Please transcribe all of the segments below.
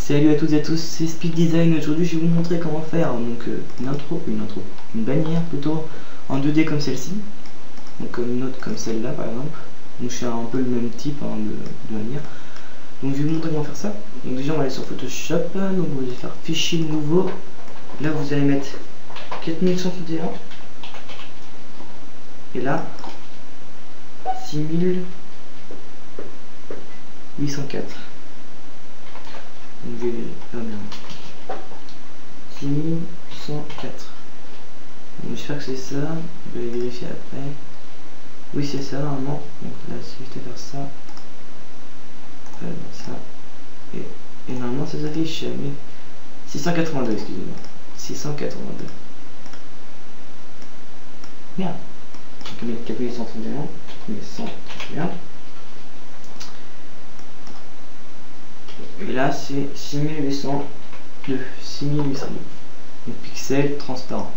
Salut à toutes et à tous, c'est Speed Design. Aujourd'hui je vais vous montrer comment faire donc une bannière plutôt en 2D comme celle-ci, donc comme une autre comme celle-là par exemple. Donc je fais un peu le même type de bannière. Donc je vais vous montrer comment faire ça. Donc déjà on va aller sur Photoshop, donc vous allez faire fichier nouveau. Là vous allez mettre 4131 et là 6804. Donc je vais faire bien 6104. J'espère que c'est ça, je vais vérifier après. Oui c'est ça normalement, donc là c'est juste à faire ça, ça, et normalement ça s'affiche, mais 682, excusez-moi, 682. Merde, donc on va mettre 4131, 4131. Et là c'est 6802, 6802. Donc pixels transparent.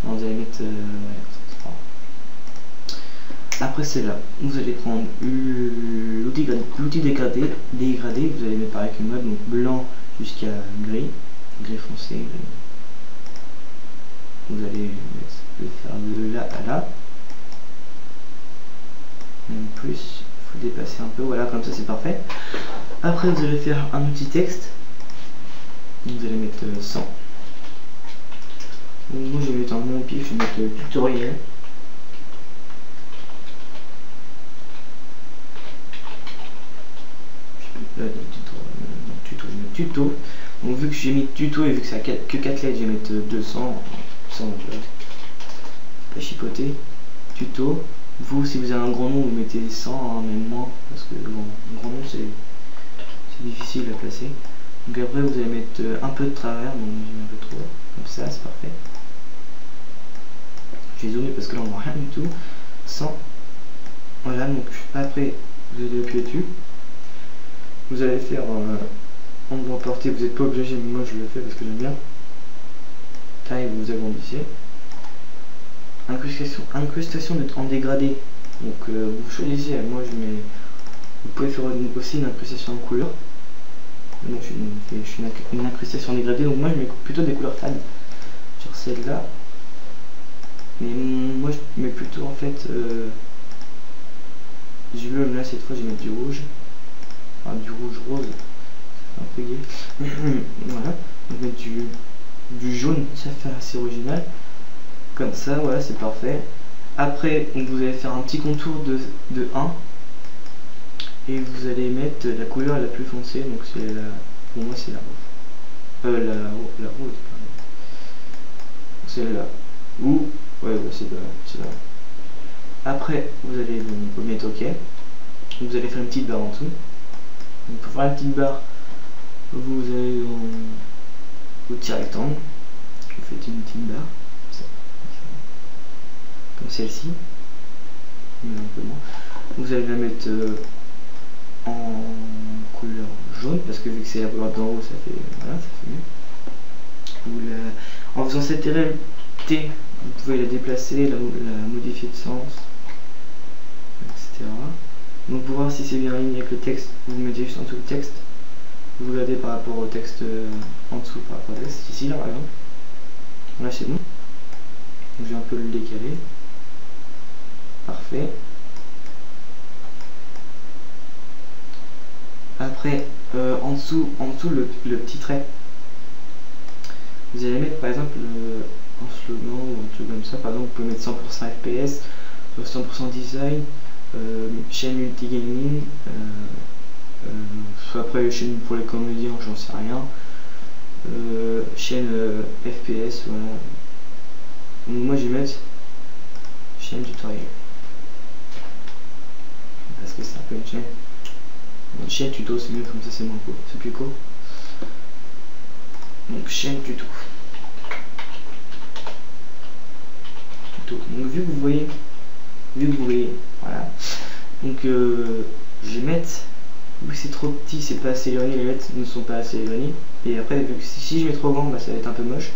Alors, vous allez mettre transparent. Après celle-là, vous allez prendre l'outil dégradé, vous allez mettre pareil que mode, donc blanc jusqu'à gris foncé, gris. Vous allez le faire de là à là. En plus, il faut dépasser un peu, voilà, comme ça c'est parfait. Après vous allez faire un outil texte, vous allez mettre 100. Donc, moi je vais mettre un nom au pif, je vais mettre tutoriel. Je vais mettre tuto. Donc vu que j'ai mis tuto et vu que ça a que 4 lettres, je vais mettre 200, 100, pas chipoter. Tuto. Vous, si vous avez un grand nom, vous mettez 100, hein, même moins, parce que bon, un grand nom c'est difficile à placer. Donc après vous allez mettre un peu de travers, donc j'ai mis un peu trop, comme ça c'est parfait. Je vais zoomer parce que là on voit rien du tout. 100. Voilà, donc après vous allez appuyer dessus. Vous allez faire en vous emporter, vous n'êtes pas obligé, mais moi je le fais parce que j'aime bien. Taille, vous agrandissez. Incrustation en dégradé, donc vous choisissez, moi je mets, vous pouvez faire aussi une incrustation en couleur. Moi je fais une incrustation en dégradé, donc moi je mets plutôt des couleurs fades sur celle-là, mais moi je mets plutôt en fait je veux, là cette fois je vais mettre du rouge, enfin, du rouge rose, c'est un peu gay. Voilà, je vais mettre du jaune, ça fait assez original. Comme ça, voilà, c'est parfait. Après, vous allez faire un petit contour de 1 et vous allez mettre la couleur la plus foncée, donc c'est la, pour moi c'est la rouge. La rouge, celle-là. Ou, ouais, c'est là. Après, vous allez vous mettre OK. Vous allez faire une petite barre en dessous. Donc, pour faire une petite barre, vous allez dans le petit rectangle. Vous faites une petite barre. Comme celle-ci, mais un peu moins. Vous allez la mettre en couleur jaune parce que vu que c'est la couleur d'en haut, ça fait, voilà, ça fait mieux. En faisant cette RLT, vous pouvez la déplacer, la modifier de sens, etc. Donc pour voir si c'est bien aligné avec le texte, vous mettez juste en dessous le texte. Vous regardez par rapport au texte en dessous, par rapport au texte, ici là par exemple. Là c'est bon. Donc je vais un peu le décaler. Parfait. Après, en dessous le petit trait, vous allez mettre par exemple un slogan ou un truc comme ça. Par exemple, vous pouvez mettre 100% FPS, 100% design, chaîne multigaming, après chaîne pour les comédiens, j'en sais rien, chaîne FPS, voilà. Donc moi je vais mettre chaîne tutoriel. Parce que c'est un peu une chaîne. Une chaîne tuto, c'est mieux, comme ça c'est moins court, c'est plus court. Donc chaîne tuto. Donc vu que vous voyez, voilà. Donc je vais mettre, vu que c'est trop petit, c'est pas assez éloigné, les lettres ne sont pas assez éloignées. Et après, vu que si je mets trop grand, bah, ça va être un peu moche.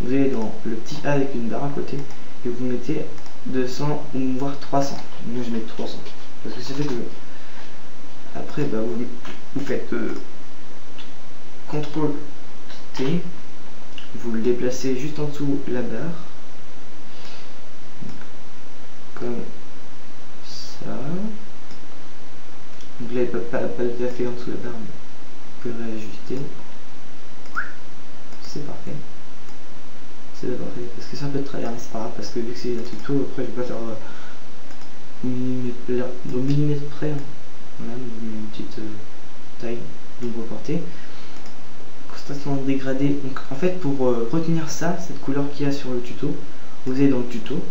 Vous allez dans le petit A avec une barre à côté et vous mettez 200 ou voire 300. Moi je mets 300 parce que ça fait que après bah, vous faites CTRL T, vous le déplacez juste en dessous la barre, comme ça. Donc là, il ne peut pas tout à fait en dessous la barre, mais vous pouvez réajuster. C'est parfait. C'est parfait, parce que c'est un peu de travers, mais c'est pas grave, parce que vu que c'est un tuto, après je vais pas faire au millimètre près, hein. Voilà, une petite taille d'ombre portée. Concentration dégradée. Donc en fait, pour retenir ça, cette couleur qu'il y a sur le tuto, vous allez dans le tuto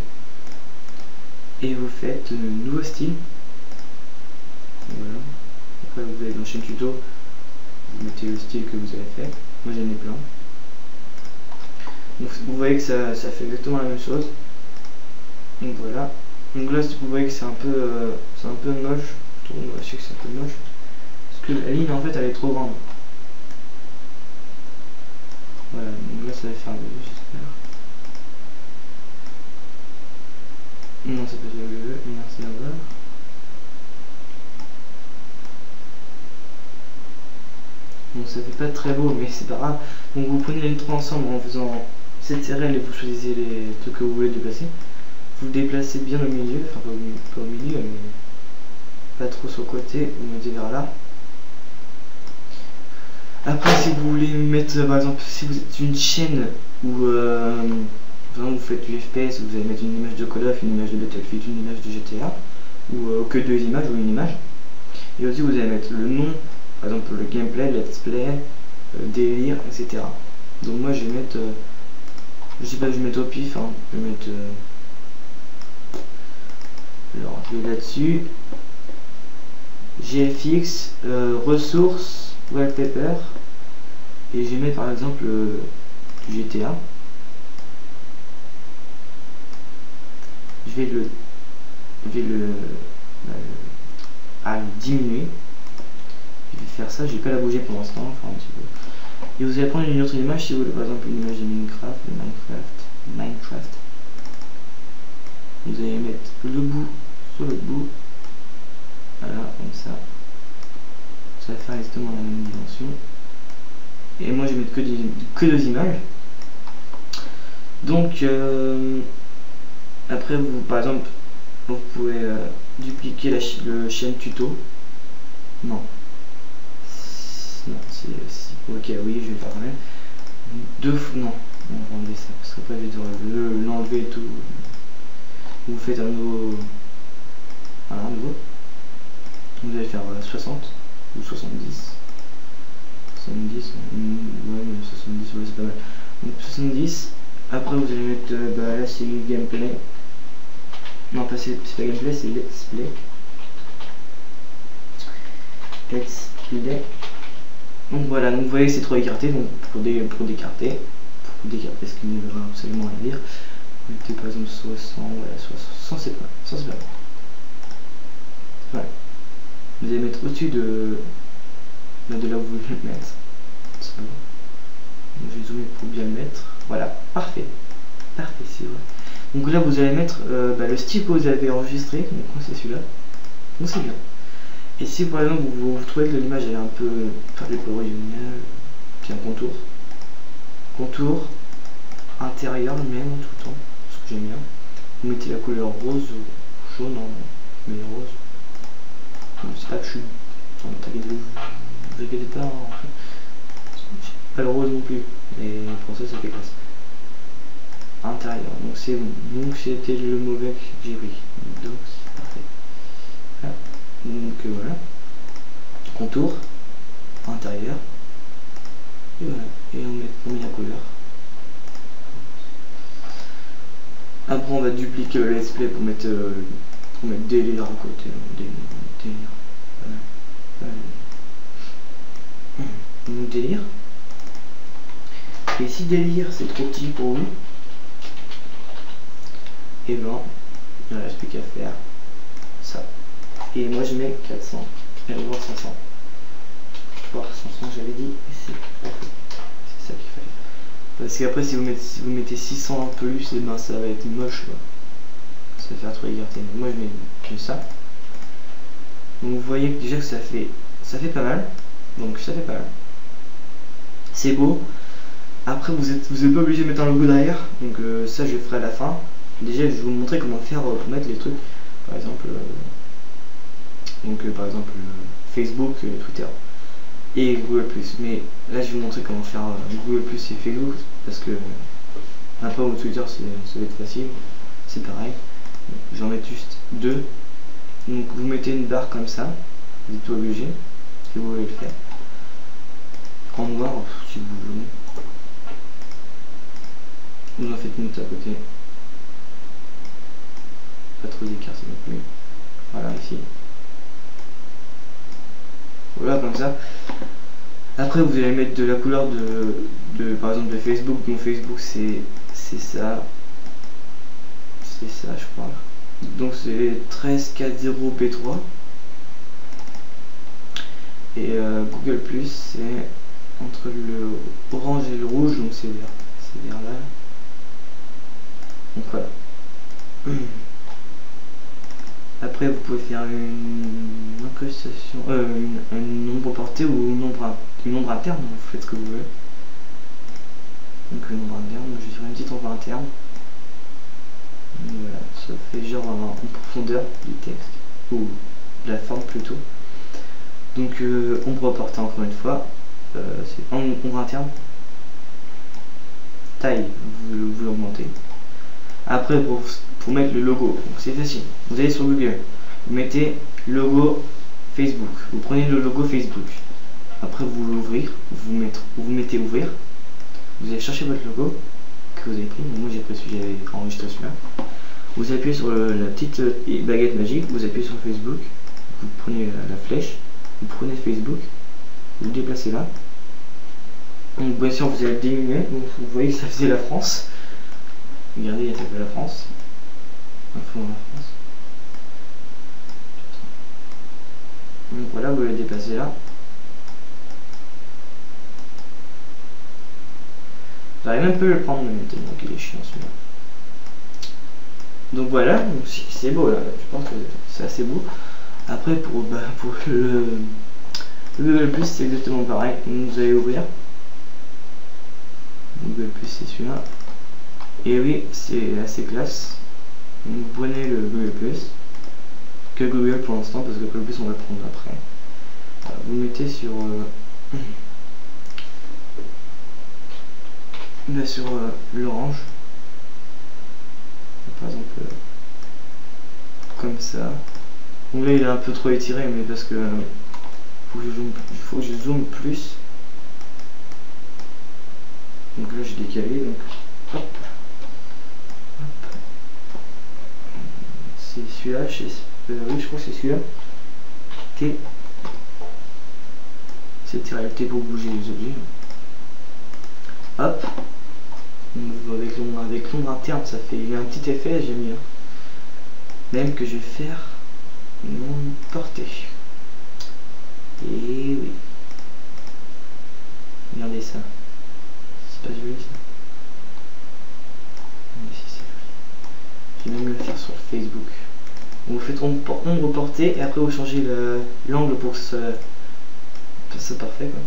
et vous faites nouveau style. Voilà. Après vous allez dans chaîne tuto, vous mettez le style que vous avez fait. Moi j'en ai plein. Donc vous voyez que ça fait exactement la même chose. Donc voilà. Donc là vous voyez que c'est un peu moche. Je sais que c'est un peu moche. Parce que la ligne en fait elle est trop grande. Voilà, donc là ça va faire mieux, j'espère. Non, c'est pas ce que je veux, merci, au revoir. Bon, ça fait pas très beau, mais c'est pas grave. Donc vous prenez les trois ensemble en faisant cette CTRL et vous choisissez les trucs que vous voulez déplacer. Vous déplacez bien au milieu, enfin pas au milieu, mais pas trop sur le côté, vous mettez vers là. Après, si vous voulez mettre, par exemple, si vous êtes une chaîne où vous faites du FPS, vous allez mettre une image de Call of, une image de Battlefield, une image de GTA, ou que deux images ou une image. Et aussi vous allez mettre le nom, par exemple le gameplay, let's play, délire, etc. Donc moi je vais mettre, je sais pas, je vais mettre au pif, hein. Je vais mettre, alors je vais là-dessus, GFX, ressources, wallpaper, et je vais mettre par exemple du GTA. Je vais le diminuer. Je vais faire ça, je vais pas la bouger pour l'instant, enfin un petit peu. Et vous allez prendre une autre image si vous voulez, par exemple une image de Minecraft. Vous allez mettre le bout sur le bout. Voilà, comme ça. Ça va faire exactement la même dimension. Et moi je vais mettre que deux images. Donc après vous, par exemple, vous pouvez dupliquer la chaîne tuto. Non, c'est ok, oui, je vais le faire quand même. Deux fois, non, on va enlever ça parce qu'après je vais devoir l'enlever et tout. Vous faites un nouveau, voilà, un nouveau. Vous allez faire 60 ou 70. 70, ouais, mais 70, ouais, c'est pas mal. Donc 70. Après vous allez mettre, là c'est gameplay. Non, pas c'est pas gameplay, c'est let's play. Let's play. Donc voilà, donc vous voyez que c'est trop écarté, donc pour décarter ce qui ne veut absolument rien dire, vous mettez par exemple 60, voilà, 100 c'est pas, 100 c'est pas. Voilà. Vous allez mettre au-dessus de là où vous voulez le mettre. C'est bon. Donc je vais zoomer pour bien le mettre. Voilà, parfait. Parfait, c'est vrai. Donc là vous allez mettre le style que vous avez enregistré, donc moi c'est celui-là. Donc c'est bien. Et si par exemple vous trouvez que l'image est un peu pas originale, puis un contour intérieur même tout le temps, ce que j'aime bien. Vous mettez la couleur rose ou jaune, mais rose. Donc c'est pas que je suis en attaqué de vous inquiétez pas, hein. Pas le rose non plus, mais pour ça fait classe. Intérieur, donc c'était le mauvais que j'ai pris, donc c'est parfait. Voilà. Donc voilà, contour intérieur, et voilà, et on met la couleur. Après on va dupliquer le let's play pour mettre délire à côté, délire. Voilà. Donc délire. Et si délire c'est trop petit pour vous, et ben il ne reste plus qu'à faire ça. Et moi je mets 400 et on va voir 500. Voir 500 j'avais dit, et c'est ça qu'il fallait. Parce qu'après si vous mettez 600 en plus, et ben ça va être moche quoi. Ça va faire trop écarté. Donc moi je mets ça. Donc vous voyez que déjà que ça fait pas mal. Donc ça fait pas mal. c'est beau. Après vous êtes pas obligé de mettre un logo derrière, donc ça je le ferai à la fin. Déjà je vais vous montrer comment faire pour mettre les trucs, par exemple Facebook, Twitter et Google+. Mais là je vais vous montrer comment faire Google+ et Facebook, parce que après au Twitter ça va être facile, c'est pareil. J'en mets juste 2. Donc vous mettez une barre comme ça, vous n'êtes pas obligé si vous voulez le faire. En noir si vous voulez. Vous en faites une autre à côté. Pas trop d'écart s'il vous plaît. Voilà ici. Voilà comme ça. Après vous allez mettre de la couleur de par exemple de Facebook. Mon Facebook c'est ça. C'est ça je crois. Donc c'est 1340p3. Et Google+, c'est entre le orange et le rouge, donc c'est vert. C'est vert là. Donc voilà. Après vous pouvez faire une incrustation, un nombre porté ou une ombre interne, vous faites ce que vous voulez. Donc une ombre interne, je dirais une petite ombre interne. Voilà, ça fait genre en profondeur du texte, ou de la forme plutôt. Donc ombre portée encore une fois, c'est ombre interne. Taille, vous l'augmentez. Après pour mettre le logo, c'est facile. Vous allez sur Google, vous mettez logo Facebook. Vous prenez le logo Facebook. Après vous l'ouvrez, vous mettez ouvrir. Vous allez chercher votre logo que vous avez pris. Moi j'ai pris celui que j'avais enregistré celui-là. Vous appuyez sur la petite baguette magique, vous appuyez sur Facebook, vous prenez la flèche, vous prenez Facebook, vous déplacez là. Donc bien sûr vous allez diminuer, donc vous voyez que ça faisait la France. Regardez, il y a la France. Info dans la France. Donc voilà, vous le déplacez là. J'arrive même pas à le prendre tellement qu'il est chiant celui-là. Donc voilà, c'est beau là, je pense que c'est assez beau. Après pour le Google+, c'est exactement pareil. Donc, vous allez ouvrir. Google+, c'est celui-là. Et oui, c'est assez classe. Donc, vous prenez le Google+, que Google pour l'instant, parce que Google+, on va le prendre après. Alors, vous mettez sur l'orange. Par exemple comme ça. Donc là il est un peu trop étiré, mais parce que faut que je zoome plus. Donc là j'ai décalé, donc hop. C'est celui-là, oui je crois que c'est celui-là. T. C'est tirer le T pour bouger les objets. Hop. Avec l'ombre interne, ça fait un petit effet, j'aime bien. Même que je vais faire une ombre portée. Et oui. Regardez ça. C'est pas joli ça. Mais si c'est joli. Je vais même le faire sur Facebook. Vous faites ombre portée et après vous changez l'angle pour que ça soit parfait quoi.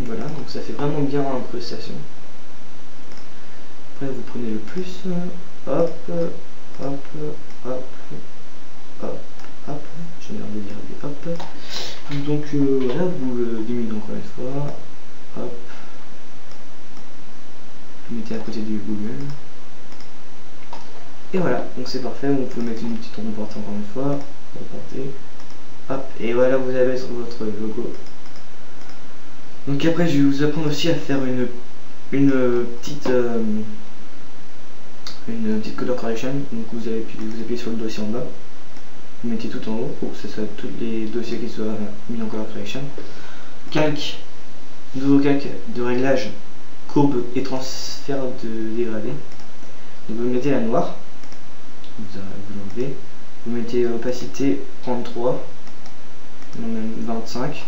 Voilà, donc ça fait vraiment bien en incrustation. Après vous prenez le plus, hop, hop, hop, hop, hop, j'ai l'air de dire hop. Donc voilà, vous le diminuez encore une fois, hop, vous mettez à côté du Google. Et voilà, donc c'est parfait, vous pouvez mettre une petite ombre portée encore une fois, reporter, hop, et voilà, vous avez sur votre logo. Donc après je vais vous apprendre aussi à faire une petite color correction. Donc vous appuyez sur le dossier en bas, vous mettez tout en haut pour que ce soit tous les dossiers qui soient mis en color correction. Calque, nouveau calque de réglage, courbe et transfert de dégradé. Donc vous mettez la noire, vous l'enlevez, vous mettez opacité 33, 25.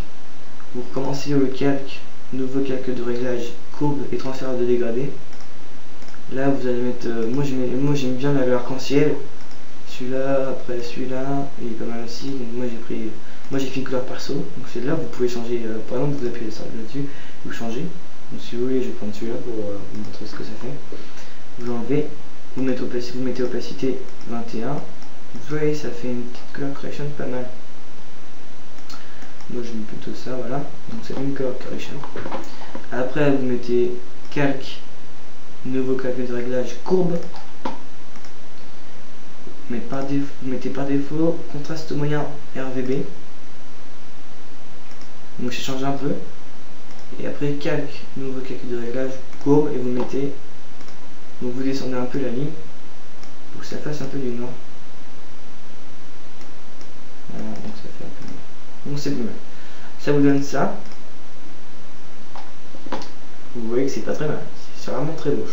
Vous recommencez le calque, nouveau calque de réglage, courbe et transfert de dégradé. Là vous allez mettre, moi j'aime bien l'arc-en-ciel, celui-là, après celui-là, il est pas mal aussi. Donc moi j'ai fait une couleur perso, donc c'est là vous pouvez changer, par exemple vous appuyez ça là-dessus, vous changez, Donc si vous voulez, je vais prendre celui-là pour vous montrer ce que ça fait. Vous enlevez, vous mettez opacité 21. Vous voyez, ça fait une petite color correction pas mal. Moi je mets plutôt ça, voilà. Donc c'est une color correction. Après vous mettez calque, nouveau calque de réglage courbe. Vous mettez par défaut contraste moyen RVB. Donc j'ai changé un peu. Et après calque, nouveau calque de réglage courbe, et vous mettez, donc vous descendez un peu la ligne pour que ça fasse un peu du noir. Voilà, donc ça fait un peu noir. Donc c'est plus mal. Ça vous donne ça. Vous voyez que c'est pas très mal. C'est vraiment très beau.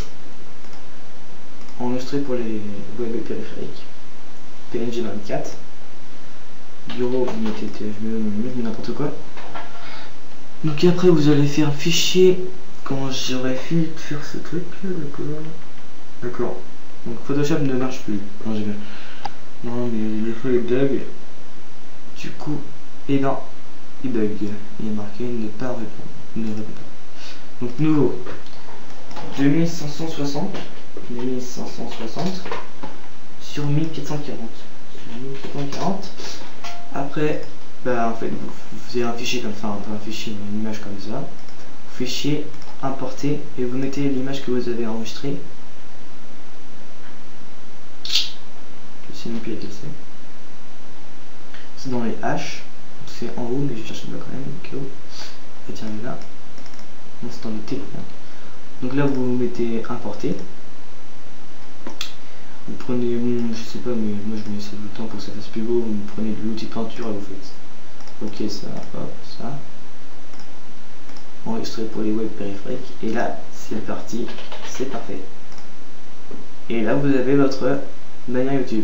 Enregistré pour les web et périphériques. PNG 24. Bureau, vous mettez, je mets n'importe quoi. Donc après vous allez faire fichier. Quand j'aurais pu faire ce truc là, d'accord. Donc Photoshop ne marche plus. Non mais des fois il bug. Du coup, et non, il bug. Il est marqué ne pas répondre. Ne répond pas. Donc nouveau 2560 sur 1440. Après, bah en fait vous faisiez un fichier comme ça, un fichier, une image comme ça. Fichier importer et vous mettez l'image que vous avez enregistrée. C'est une pièce cassée. C'est dans les H. C'est en haut, mais je cherche le bloc quand même. Ok. Et tiens là. Non, c'est dans le T. Donc là vous mettez importer. Vous prenez, je sais pas, mais moi je mets ça tout le temps pour que ça fasse plus beau. Vous prenez de l'outil peinture et vous faites ok, ça, hop, ça. Enregistré pour les web périphériques. Et là, c'est parti, c'est parfait. Et là, vous avez votre bannière YouTube.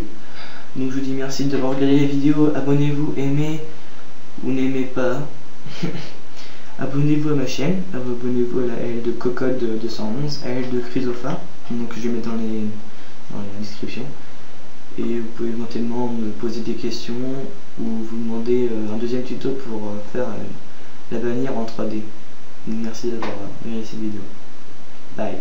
Donc je vous dis merci d'avoir regardé la vidéo. Abonnez-vous, aimez ou n'aimez pas. Abonnez-vous à ma chaîne. Abonnez-vous à la L de Cocotte 211, à L de Chrysophare. Donc je vais mettre dans la description. Et vous pouvez éventuellement me poser des questions ou vous demander un deuxième tuto pour faire la bannière en 3D. Merci d'avoir regardé cette vidéo. Bye.